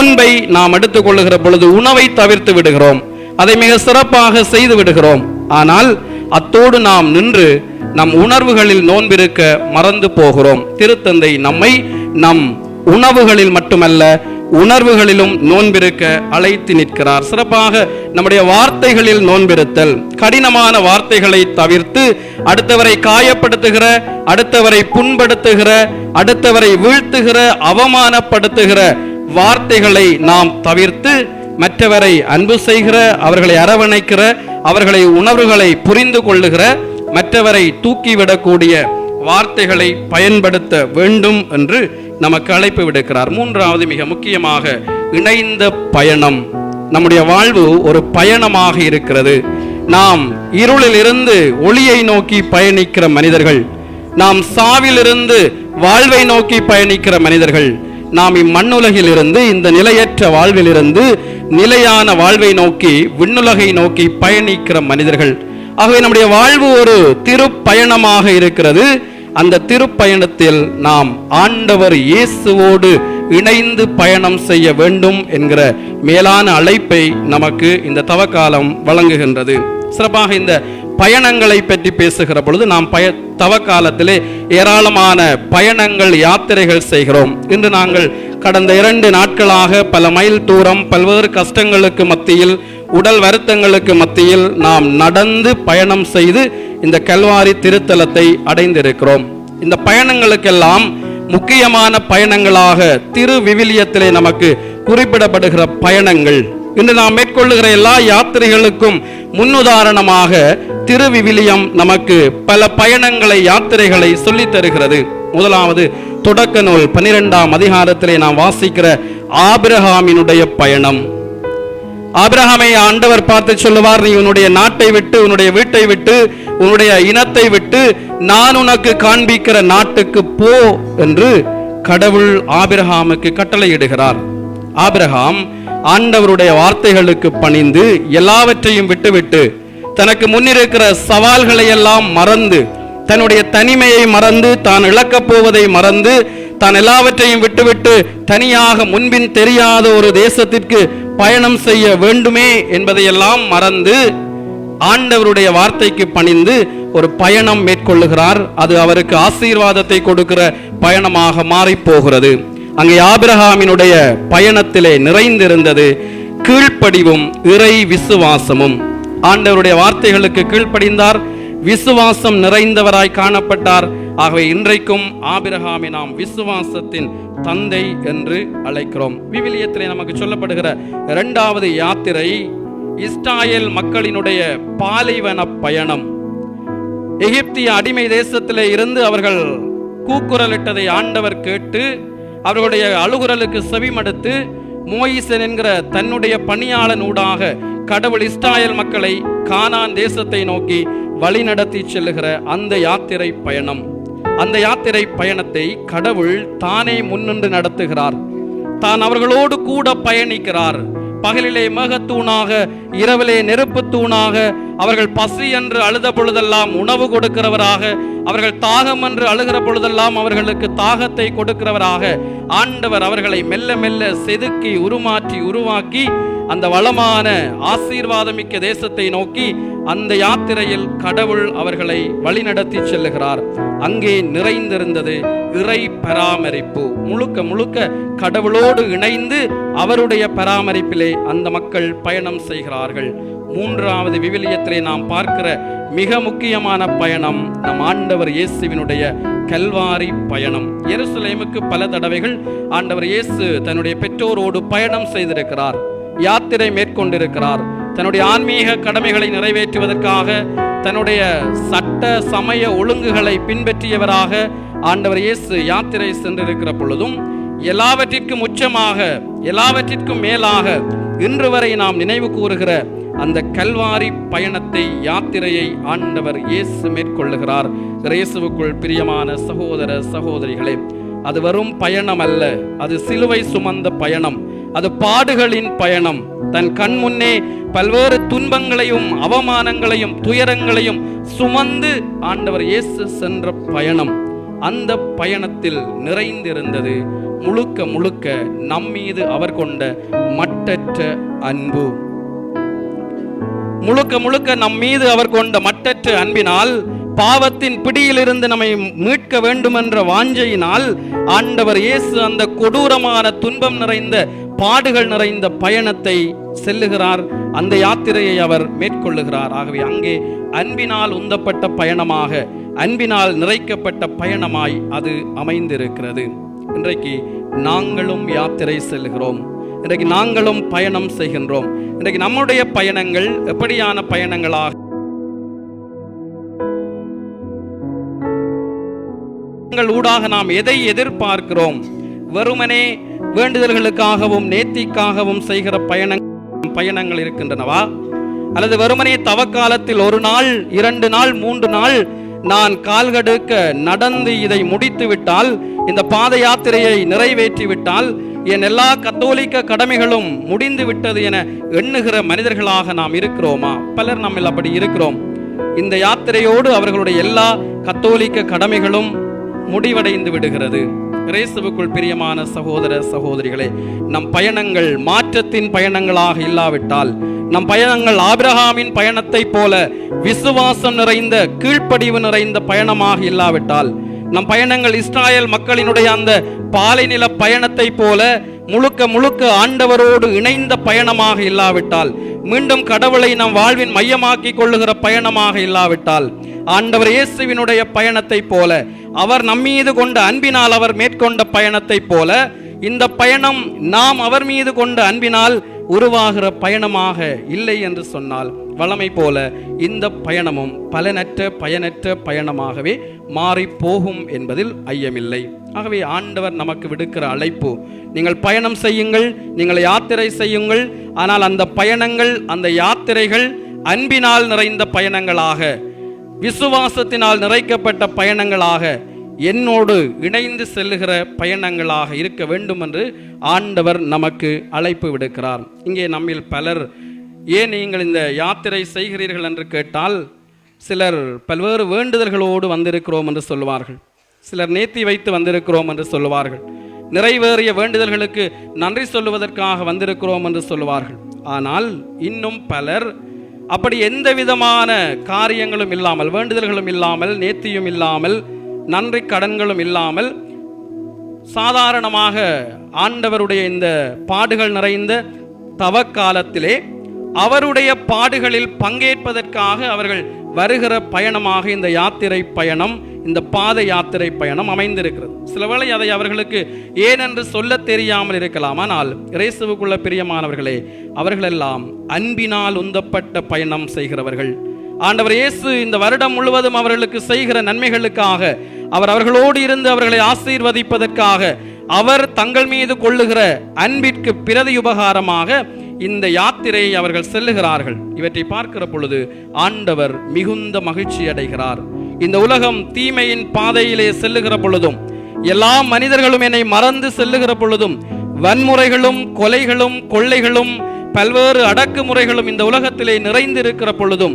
நோன்பை நாம் எடுத்துக் கொள்ளுகிற பொழுது உணவை தவிர்த்து விடுகிறோம், அதை மிக சிறப்பாக செய்து விடுகிறோம். ஆனால் அத்தோடு நாம் நின்று நம் உணர்வுகளில் நோன்பிருக்க மறந்து போகிறோம். திருத்தந்தை நம்மை நம் உணவுகளில் மட்டுமல்ல உணர்வுகளிலும் நோன்பிருக்க அழைத்து நிற்கிறார். சிறப்பாக நம்முடைய வார்த்தைகளில் நோன்பிருத்தல், கடினமான வார்த்தைகளை தவிர்த்து அடுத்தவரை காயப்படுத்துகிற, அடுத்தவரை புண்படுத்துகிற, அடுத்தவரை வீழ்த்துகிற, அவமானப்படுத்துகிற வார்த்தைகளை நாம் தவிர்த்து மற்றவரை அன்பு செய்கிற, அவர்களை அரவணைக்கிற, அவர்களை உணர்வுகளை புரிந்து கொள்ளுகிற, மற்றவரை தூக்கிவிடக்கூடிய வார்த்தைகளை பயன்படுத்த வேண்டும் என்று நமக்கு அழைப்பு விடுக்கிறார். மூன்றாவது, மிக முக்கியமாக, இணைந்த பயணம். நம்முடைய வாழ்வு ஒரு பயணமாக இருக்கிறது. நாம் இருளில் இருந்து ஒளியை நோக்கி பயணிக்கிற மனிதர்கள், நாம் சாவிலிருந்து வாழ்வை நோக்கி பயணிக்கிற மனிதர்கள், நாம் இம்மண்ணுலகில் இருந்து, இந்த நிலையற்ற வாழ்விலிருந்து நிலையான வாழ்வை நோக்கி, விண்ணுலகை நோக்கி பயணிக்கிற மனிதர்கள். ஆகவே நம்முடைய வாழ்வு ஒரு திருப்பயணமாக இருக்கிறது. அந்த திருப்பயணத்தில் நாம் ஆண்டவர் இயேசுவோடு இணைந்து பயணம் செய்ய வேண்டும் என்கிற மேலான அழைப்பை நமக்கு இந்த தவக்காலம் வழங்குகின்றது. சிறப்பாக இந்த பயணங்களை பற்றி பேசுகிற பொழுது நாம் தவக்காலத்திலே ஏராளமான பயணங்கள், யாத்திரைகள் செய்கிறோம். இன்று நாங்கள் கடந்த 2 நாட்களாக பல மைல் தூரம், பல்வேறு கஷ்டங்களுக்கு மத்தியில், உடல் வருத்தங்களுக்கு மத்தியில் நாம் நடந்து பயணம் செய்து இந்த கல்வாரி திருத்தலத்தை அடைந்திருக்கிறோம். இந்த பயணங்களுக்கெல்லாம் முக்கியமான பயணங்களாக திரு விவிலியத்திலே நமக்கு குறிப்பிடப்படுகிற பயணங்கள், இன்று நாம் மேற்கொள்ளுகிற எல்லா யாத்திரைகளுக்கும் முன்னுதாரணமாக திரு விவிலியம் நமக்கு பல பயணங்களை, யாத்திரைகளை சொல்லித் தருகிறது. முதலாவது தொடக்க நூல் 12ஆம் அதிகாரத்திலே நாம் வாசிக்கிற ஆபிரகாமினுடைய பயணம். ஆபிரகாமை ஆண்டவர் பார்த்து சொல்லுவார், நீ உன்னுடைய நாட்டை விட்டு, உன்னுடைய வீட்டை விட்டு, உன்னுடைய இனத்தை விட்டு நான் உனக்கு காண்பிக்கிற நாட்டுக்கு போ என்று கடவுள் ஆபிரகாமுக்கு கட்டளையிடுகிறார். ஆபிரகாம் ஆண்டவருடைய வார்த்தைகளுக்கு பணிந்து எல்லாவற்றையும் விட்டுவிட்டு, தனக்கு முன்னிருக்கிற சவால்களை எல்லாம் மறந்து, தன்னுடைய தனிமையை மறந்து, தான் இழக்கப் போவதை மறந்து, தான் எல்லாவற்றையும் விட்டுவிட்டு தனியாக முன்பின் தெரியாத ஒரு தேசத்திற்கு பயணம் செய்ய வேண்டுமே என்பதையெல்லாம் மறந்து ஆண்டவருடைய வார்த்தைக்கு பணிந்து ஒரு பயணம் மேற்கொள்ளுகிறார். அது அவருக்கு ஆசீர்வாதத்தை கொடுக்கிற பயணமாக மாறி போகிறது. அங்கே ஆபிரகாமினுடைய பயணத்திலே நிறைந்திருந்தது கீழ்ப்படிவும் இறை விசுவாசமும். ஆண்டவருடைய வார்த்தைகளுக்கு கீழ்ப்படிந்தார், விசுவாசம் நிறைந்தவராய் காணப்பட்டார். ஆகவே இன்றைக்கும் ஆபிரகாமை நாம் விசுவாசத்தின் தந்தை என்று அழைக்கிறோம். விவிலியத்திலே நமக்கு சொல்லப்படுகிற 2வது யாத்திரை இஸ்ராயேல் மக்களினுடைய பாலைவன பயணம். எகிப்திய அடிமை தேசத்திலே இருந்து அவர்கள் கூக்குரலிட்டதை ஆண்டவர் கேட்டு அவர்களுடைய அழுகுரலுக்கு செவிமடுத்து மோயிசன் என்கிற தன்னுடைய பணியாளன் ஊடாக கடவுள் இஸ்ராயேல் மக்களை கானான் தேசத்தை நோக்கி வழிநடத்தி செல்லுகிற அந்த யாத்திரை பயணம். அந்த யாத்திரை பயணத்தை கடவுள் தானே முன்னின்று நடத்துகிறார். தான் அவர்களோடு கூட பயணிக்கிறார். பகலிலே மேகத்தூணாக, இரவிலே நெருப்பு தூணாக, அவர்கள் பசி என்று அழுத பொழுதெல்லாம் உணவு கொடுக்கிறவராக, அவர்கள் தாகம் என்று அழுகிற பொழுதெல்லாம் அவர்களுக்கு தாகத்தை கொடுக்கிறவராக ஆண்டவர் அவர்களை மெல்ல மெல்ல செதுக்கி உருமாற்றி உருவாக்கி அந்த வளமான ஆசீர்வாதமிக்க தேசத்தை நோக்கி அந்த யாத்திரையில் கடவுள் அவர்களை வழிநடத்தி செல்லுகிறார். அங்கே நிறைந்திருந்தது இறை பராமரிப்பு. முழுக்க முழுக்க கடவுளோடு இணைந்து அவருடைய பராமரிப்பிலே அந்த மக்கள் பயணம் செய்கிறார்கள். 3வது விவிலியத்திலே நாம் பார்க்கிற மிக முக்கியமான பயணம் நம் ஆண்டவர் இயேசுவினுடைய கல்வாரி பயணம். எருசலேமுக்கு பல தடவைகள் ஆண்டவர் இயேசு தன்னுடைய பெற்றோரோடு பயணம் செய்திருக்கிறார், யாத்திரை மேற்கொண்டிருக்கிறார். தன்னுடைய ஆன்மீக கடமைகளை நிறைவேற்றுவதற்காக, தன்னுடைய சட்ட சமய ஒழுங்குகளை பின்பற்றியவராக ஆண்டவர் இயேசு யாத்திரை சென்றிருக்கிற பொழுதும் எல்லாவற்றிற்கும் உச்சமாக, எல்லாவற்றிற்கும் மேலாக இன்று வரை நாம் நினைவு கூறுகிற அந்த கல்வாரி பயணத்தை, யாத்திரையை ஆண்டவர் இயேசு மேற்கொள்ளுகிறார். இயேசுவுக்குள் பிரியமான சகோதர சகோதரிகளே, அது வெறும் பயணம் அல்ல, அது சிலுவை சுமந்த பயணம், அது பாடுகளின் பயணம். தன் கண் முன்னே பல்வேறு துன்பங்களையும் அவமானங்களையும் துயரங்களையும் சுமந்து ஆண்டவர் இயேசு சென்ற பயணம். அந்த பயணத்தில் நிறைந்திருந்தது முழுக்க முழுக்க நம்மீது அவர் கொண்ட மட்டற்ற அன்பு. முழுக்க முழுக்க நம் மீது அவர் கொண்ட மட்டற்ற அன்பினால், பாவத்தின் பிடியிலிருந்து நம்மை மீட்க வேண்டும் என்ற வாஞ்சையினால் ஆண்டவர் இயேசு அந்த கொடூரமான துன்பம் நிறைந்த பாடுகள் நிறைந்த பயணத்தை செல்லுகிறார். அந்த யாத்திரையை அவர் மேற்கொள்ளுகிறார். ஆகவே அங்கே அன்பினால் உந்தப்பட்ட பயணமாக, அன்பினால் நிறைக்கப்பட்ட பயணமாய் அது அமைந்திருக்கிறது. இன்றைக்கு நாங்களும் யாத்திரை செல்கிறோம். இன்றைக்கு நாங்களும் பயணம் செய்கின்றோம். இன்றைக்கு நம்முடைய பயணங்கள் எப்படியான பயணங்களாக ஊடாக நாம் எதை எதிர்பார்க்கிறோம்? வெறுமனே வேண்டுதல்களுக்காகவும் நேர்த்திக்காகவும் செய்கிற பயணங்கள் இருக்கின்றனவா? அல்லது வெறுமனே தவக்காலத்தில் 1 நாள் 2 நாள் 3 நாள் நான் கால்கடுக்க நடந்து இதை முடித்து விட்டால், இந்த பாத யாத்திரையை நிறைவேற்றி விட்டால் என் எல்லா கத்தோலிக்க கடமைகளும் முடிந்து விட்டது என எண்ணுகிற மனிதர்களாக நாம் இருக்கிறோமா? பலர் நம்மில் அப்படி இருக்கிறோம். இந்த யாத்திரையோடு அவர்களுடைய எல்லா கத்தோலிக்க கடமைகளும் முடிவடைந்து விடுகிறது. இயேசுவுக்குள் பிரியமான சகோதர சகோதரிகளே, நம் பயணங்கள் மாற்றத்தின் பயணங்களாக இல்லாவிட்டால், நம் பயணங்கள் ஆபிரகாமின் பயணத்தை போல விசுவாசம் நிறைந்த கீழ்ப்படிவு நிறைந்த பயணமாக இல்லாவிட்டால், நம் பயணங்கள் இஸ்ராயேல் மக்களினுடைய அந்த பாலைநில பயணத்தை போல முழுக்க முழுக்க ஆண்டவரோடு இணைந்த பயணமாக இல்லாவிட்டால், மீண்டும் கடவுளை நம் வாழ்வின் மையமாக்கி கொள்ளுகிற பயணமாக இல்லாவிட்டால், ஆண்டவர் இயேசுவினுடைய பயணத்தை போல, அவர் நம்மீது கொண்ட அன்பினால் அவர் மேற்கொண்ட பயணத்தை போல, இந்த பயணம் நாம் அவர் மீது கொண்ட அன்பினால் உருவாகிற பயணமாக இல்லை என்று சொன்னால், வளமை போல இந்த பயணமும் பலனற்ற பயனற்ற பயணமாகவே மாறி போகும் என்பதில் ஐயமில்லை. ஆகவே ஆண்டவர் நமக்கு விடுக்கிற அழைப்பு, நீங்கள் பயணம் செய்யுங்கள், நீங்கள் யாத்திரை செய்யுங்கள். ஆனால் அந்த பயணங்கள், அந்த யாத்திரைகள் அன்பினால் நிறைந்த பயணங்களாக, விசுவாசத்தினால் நிறைக்கப்பட்ட பயணங்களாக, என்னோடு இணைந்து செல்லுகிற பயணங்களாக இருக்க வேண்டும் என்று ஆண்டவர் நமக்கு அழைப்பு விடுக்கிறார். இங்கே நம்மில் பலர், ஏன் நீங்கள் இந்த யாத்திரை செய்கிறீர்கள் என்று கேட்டால், சிலர் பல்வேறு வேண்டுதல்களோடு வந்திருக்கிறோம் என்று சொல்லுவார்கள். சிலர் நேர்த்தி வைத்து வந்திருக்கிறோம் என்று சொல்லுவார்கள். நிறைவேறிய வேண்டுதல்களுக்கு நன்றி சொல்லுவதற்காக வந்திருக்கிறோம் என்று சொல்லுவார்கள். ஆனால் இன்னும் பலர் அப்படி எந்த விதமான காரியங்களும் இல்லாமல், வேண்டுதல்களும் இல்லாமல், நேர்த்தியும் இல்லாமல், நன்றி கடன்களும் இல்லாமல், சாதாரணமாக ஆண்டவருடைய இந்த பாடுகள் நிறைந்த தவக்காலத்திலே அவருடைய பாடுகளில் பங்கேற்பதற்காக அவர்கள் வருகிற பயணமாக இந்த யாத்திரை பயணம், இந்த பாத யாத்திரை பயணம் அமைந்திருக்கிறது. சில வேளை அதை அவர்களுக்கு ஏனென்று சொல்ல தெரியாமல் இருக்கலாம். ஆனால் இயேசுவுக்குள்ள பிரியமானவர்களே, அவர்களெல்லாம் அன்பினால் உந்தப்பட்ட பயணம் செய்கிறவர்கள். ஆண்டவர் இயேசு இந்த வருடம் முழுவதும் அவர்களுக்கு செய்கிற நன்மைகளுக்காக, அவர் அவர்களோடு இருந்து அவர்களை ஆசீர்வதிப்பதற்காக, அவர் தங்கள் மீது கொள்ளுகிற அன்பிற்கு பிரதியுபகாரமாக இந்த யாத்திரையை அவர்கள் செல்லுகிறார்கள். இவற்றை பார்க்கிற பொழுது ஆண்டவர் மிகுந்த மகிழ்ச்சி அடைகிறார். இந்த உலகம் தீமையின் பாதையிலே செல்லுகிற பொழுதும், எல்லா மனிதர்களும் என்னை மறந்து செல்லுகிற பொழுதும், வன்முறைகளும் கொலைகளும் கொள்ளைகளும் பல்வேறு அடக்குமுறைகளும் இந்த உலகத்திலே நிறைந்திருக்கிற பொழுதும்,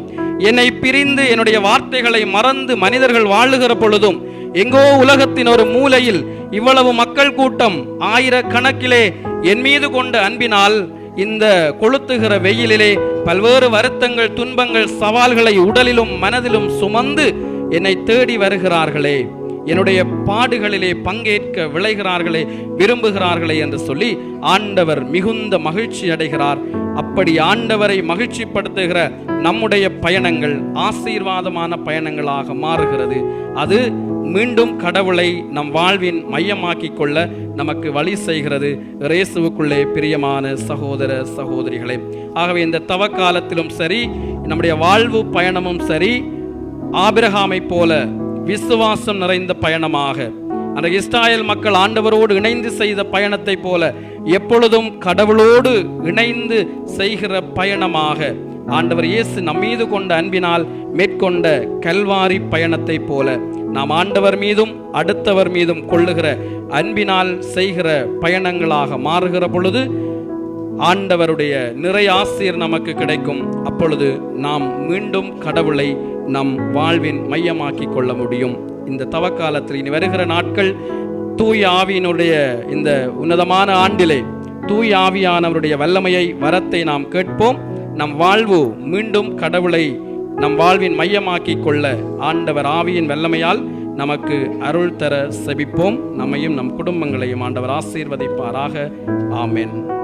என்னை பிரிந்து என்னுடைய வார்த்தைகளை மறந்து மனிதர்கள் வாழுகிற பொழுதும், எங்கோ உலகத்தின் ஒரு மூலையில் இவ்வளவு மக்கள் கூட்டம் ஆயிரக்கணக்கிலே என் மீது கொண்ட அன்பினால் இந்த கொளுத்துகிற வெயிலிலே பல்வேறு வருத்தங்கள், துன்பங்கள், சவால்களை உடலிலும் மனதிலும் சுமந்து என்னை தேடி வருகிறார்களே, என்னுடைய பாடுகளிலே பங்கேற்க விளைகிறார்களே, விரும்புகிறார்களே என்று சொல்லி ஆண்டவர் மிகுந்த மகிழ்ச்சி அடைகிறார். அப்படி ஆண்டவரை மகிழ்ச்சிப்படுத்துகிற நம்முடைய பயணங்கள் ஆசீர்வாதமான பயணங்களாக மாறுகிறது. அது மீண்டும் கடவுளை நம் வாழ்வின் மையமாக்கி கொள்ள நமக்கு வழி செய்கிறது. இயேசுவுக்குள்ளே பிரியமான சகோதர சகோதரிகளே, ஆகவே இந்த தவக்காலத்திலும் சரி, நம்முடைய வாழ்வு பயணமும் சரி, ஆபிரகாமை போல விசுவாசம் நிறைந்த பயணமாக, அந்த இஸ்ராயேல் மக்கள் ஆண்டவரோடு இணைந்து செய்த பயணத்தை போல எப்பொழுதும் கடவுளோடு இணைந்து செய்கிற பயணமாக, ஆண்டவர் இயேசு நம்மீது கொண்ட அன்பினால் மேற்கொண்ட கல்வாரி பயணத்தை போல நாம் ஆண்டவர் மீதும் அடுத்தவர் மீதும் கொள்ளுகிற அன்பினால் செய்கிற பயணங்களாக மாறுகிற பொழுது ஆண்டவருடைய நிறை ஆசீர் நமக்கு கிடைக்கும். அப்பொழுது நாம் மீண்டும் கடவுளை நம் வாழ்வின் மையமாக்கி கொள்ள முடியும். இந்த தவக்காலத்தில் இனி வருகிற நாட்கள் தூய ஆவியினுடைய இந்த உன்னதமான ஆண்டிலே தூய ஆவியானவருடைய வல்லமையை, வரத்தை நாம் கேட்போம். நம் வாழ்வு மீண்டும் கடவுளை நம் வாழ்வின் மையமாக்கி கொள்ள ஆண்டவர் ஆவியின் வல்லமையால் நமக்கு அருள் தர செபிப்போம். நம்மையும் நம் குடும்பங்களையும் ஆண்டவர் ஆசீர்வதிப்பாராக. ஆமென்.